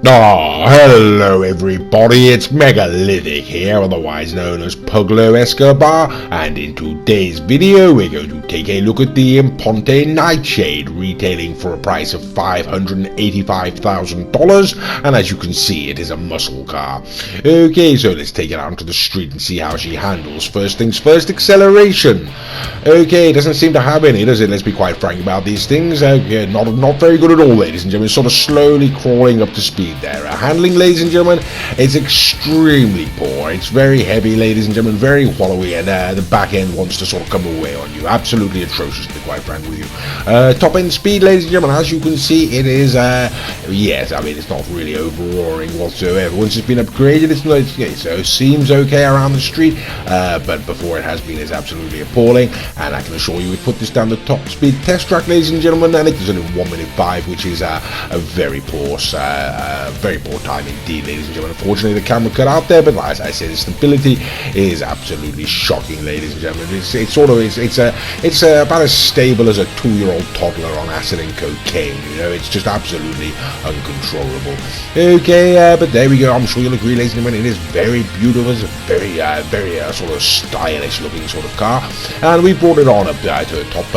Oh, hello everybody, it's Megalithic here, otherwise known as Puglo Escobar, and in today's video we're going to take a look at the Imponte Nightshade, retailing for a price of $585,000, and as you can see it is a muscle car. Okay, so let's take it out onto the street and see how she handles. First things first, acceleration. Okay, it doesn't seem to have any, does it? Let's be quite frank about these things. Not very good at all, ladies and gentlemen, sort of slowly crawling up to speed there. Handling, ladies and gentlemen, it's extremely poor. It's very heavy, ladies and gentlemen, very wallowy, and the back end wants to sort of come away on you. Absolutely atrocious, to be quite frank with you. Top end speed, ladies and gentlemen, as you can see, it is yes, I mean, it's not really over-roaring whatsoever. Once it's been upgraded, it's not, so it seems okay around the street, but before it has been, it's absolutely appalling, and I can assure you we put this down the top speed test track, ladies and gentlemen, and it does it in 1:05, which is a very poor time indeed, ladies and gentlemen. Unfortunately, the camera cut out there, but as I said, the stability is absolutely shocking, ladies and gentlemen. It's about as stable as a 2-year-old toddler on acid and cocaine. You know, it's just absolutely uncontrollable. Okay, but there we go. I'm sure you'll agree, ladies and gentlemen. It is very beautiful. It's a very sort of stylish looking sort of car, and we brought it on up to the top.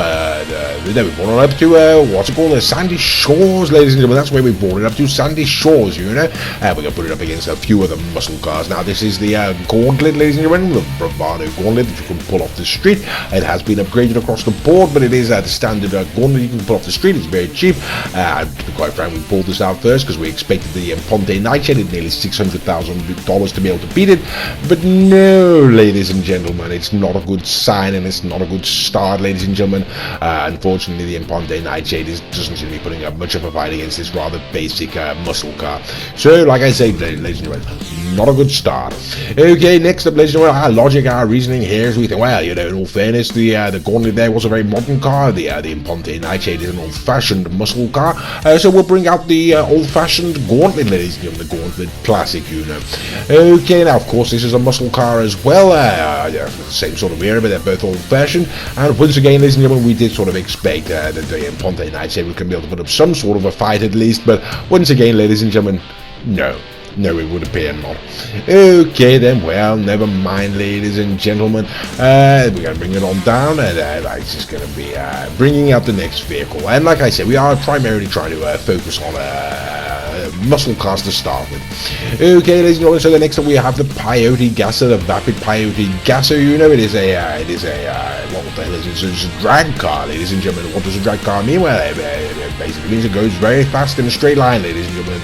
We brought it up to what's it called? The Sandy Shores, ladies and gentlemen. That's where we brought it up to, Sandy Shores. You know, we're gonna put it up against a few of the muscle cars. Now, this is the Gauntlet, ladies and gentlemen, the bravado Gauntlet that you can pull off the street. It has been upgraded across the board, but it is the standard Gauntlet you can pull off the street. It's very cheap. To be quite frank, we pulled this out first because we expected the Imponte Nightshade at nearly $600,000 to be able to beat it, but no, ladies and gentlemen, it's not a good sign and it's not a good start, ladies and gentlemen. Unfortunately, the Imponte Nightshade doesn't seem to be putting up much of a fight against this rather basic muscle car. So, like I say, ladies and gentlemen, not a good start. Okay, next up, ladies and gentlemen, our logic, our reasoning here is we think, well, you know, in all fairness, the Gauntlet there was a very modern car. The Imponte Nightshade is an old-fashioned muscle car. So we'll bring out the old-fashioned Gauntlet, ladies and gentlemen, the Gauntlet Classic, you know. Okay, now, of course, this is a muscle car as well. Same sort of era, but they're both old-fashioned. And once again, ladies and gentlemen, we did sort of expect that the Imponte Nightshade would be able to put up some sort of a fight at least. But once again, ladies and gentlemen, no, it would appear not. Okay then, well, never mind, ladies and gentlemen. We're going to bring it on down, and it's just going to be bringing out the next vehicle. And like I said, we are primarily trying to focus on muscle cars to start with. Okay, ladies and gentlemen, so the next up we have the Peyote Gasser, the Vapid Peyote Gasser. You know, it is a what the hell is it? It's a drag car, ladies and gentlemen. What does a drag car mean? Well, it basically means it goes very fast in a straight line, ladies and gentlemen,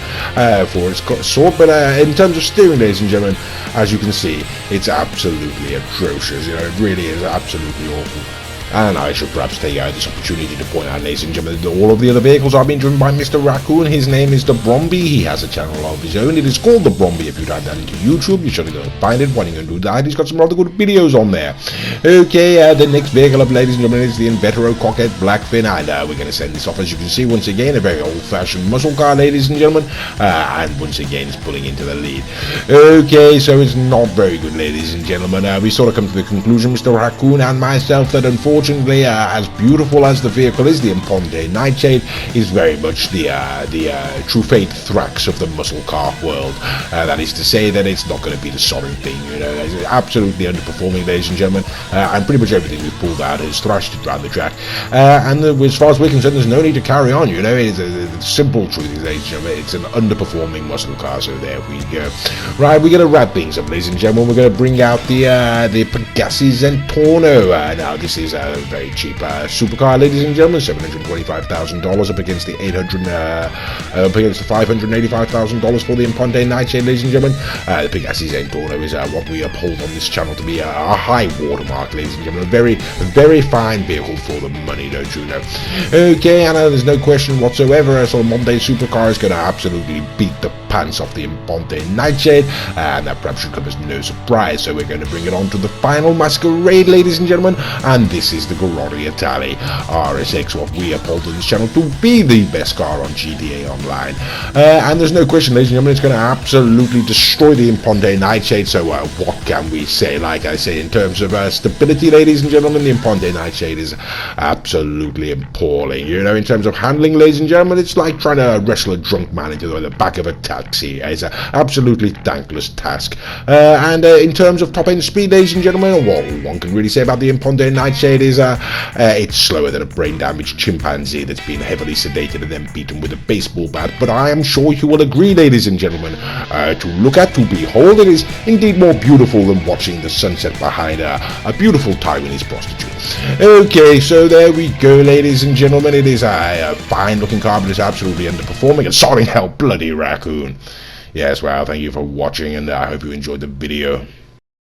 for its sort. But in terms of steering, ladies and gentlemen, as you can see, it's absolutely atrocious. You know, it really is absolutely awful. And I should perhaps take this opportunity to point out, ladies and gentlemen, that all of the other vehicles are being driven by Mr. Raccoon. His name is the Bromby. He has a channel of his own. It is called the Bromby. If you type that into YouTube, you're surely going to find it. Why are you going to do that? He's got some rather good videos on there. Okay, the next vehicle up, ladies and gentlemen, is the Invetero Coquette Blackfin. And we're going to send this off, as you can see, once again, a very old-fashioned muscle car, ladies and gentlemen. And once again, it's pulling into the lead. Okay, so it's not very good, ladies and gentlemen. We sort of come to the conclusion, Mr. Raccoon and myself, that unfortunately, as beautiful as the vehicle is, the Imponte Nightshade is very much the true fate Thrax of the muscle car world. That is to say that it's not going to be the solid thing, you know. It's absolutely underperforming, ladies and gentlemen, and pretty much everything we've pulled out has thrashed it around the track. And as far as we're concerned, there's no need to carry on, you know. It's a simple truth, ladies and gentlemen. It's an underperforming muscle car, so there we go. Right, we're going to wrap things up, ladies and gentlemen. We're going to bring out the Pegassi Zentorno. Now, this is a very cheap supercar, ladies and gentlemen, $725,000 up against the $585,000 for the Imponte Nightshade, ladies and gentlemen. The Pegassi Zentorno is what we uphold on this channel to be a high watermark, ladies and gentlemen. A very fine vehicle for the money, don't you know? Okay, and there's no question whatsoever, so a modern day supercar is going to absolutely beat the pants off the Imponte Nightshade, and that perhaps should come as no surprise. So we're going to bring it on to the final masquerade, ladies and gentlemen, and this is the Garrotti Italy RSX, what we uphold on this channel to be the best car on GTA Online. And there's no question, ladies and gentlemen, it's going to absolutely destroy the Imponte Nightshade. So what can we say? Like I say, in terms of stability, ladies and gentlemen, the Imponte Nightshade is absolutely appalling. You know, in terms of handling, ladies and gentlemen, it's like trying to wrestle a drunk man into the back of a taxi. It's an absolutely thankless task. And in terms of top-end speed, ladies and gentlemen, what one can really say about the Imponte Nightshade is it's slower than a brain-damaged chimpanzee that's been heavily sedated and then beaten with a baseball bat. But I am sure you will agree, ladies and gentlemen, to look at, to behold, it is indeed more beautiful than watching the sunset behind a beautiful Taiwanese prostitute. Okay, so there we go, ladies and gentlemen. It is a fine-looking car, but it's absolutely underperforming. And sorry, hell, bloody raccoon. Yes, well, thank you for watching, and I hope you enjoyed the video.